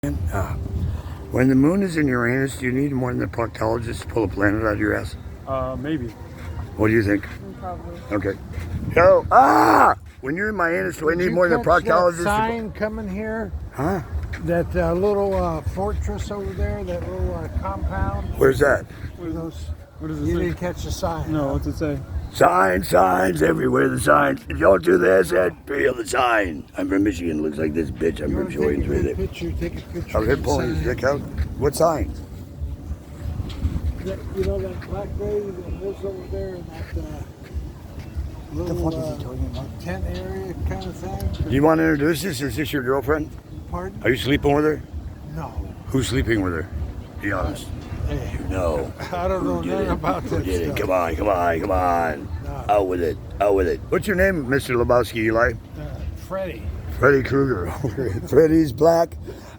Uh, when the moon is in Uranus, do you need more than the proctologist to pull a planet out of your ass? Maybe. What do you think? Probably. Okay. When you're in my anus, do I need more than the proctologist? That sign coming here? Huh? That little fortress over there, that little compound. Where's that? What does it you say? didn't catch the sign. No, what's it say? Signs everywhere. The signs. If you don't do this, Ed, feel the sign. I'm from Michigan. Looks like this bitch. I'm You from want to Jordan's take right a there. picture? Take a picture. I'm of here the pulling his sign. dick out. What sign? You know that black lady that lives over there in that little tent area kind of thing? Do you want to introduce this? Is this your girlfriend? Pardon? Are you sleeping with her? No. Who's sleeping with her? Be honest. Hey, No. I don't know nothing about Who that did it? stuff. Come on. No. Out with it. What's your name, Mr. Lebowski, Eli? Freddie. Freddy Krueger. Freddy's black.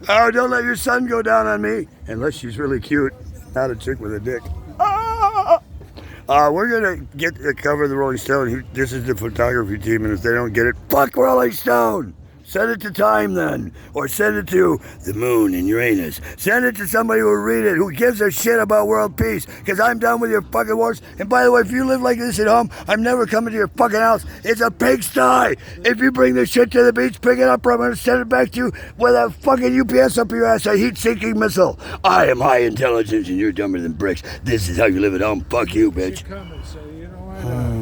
Oh, don't let your son go down on me. Unless she's really cute. Not a chick with a dick. We're going to get the cover of the Rolling Stone. This is the photography team, and if they don't get it, fuck Rolling Stone. Send it to Time then. Or send it to the moon and Uranus. Send it to somebody who will read it, who gives a shit about world peace. Because I'm done with your fucking wars. And by the way, if you live like this at home, I'm never coming to your fucking house. It's a pigsty. If you bring this shit to the beach, pick it up, or I'm going to send it back to you with a fucking UPS up your ass, a heat-seeking missile. I am high intelligence and you're dumber than bricks. This is how you live at home. Fuck you, bitch. Coming, so you know what?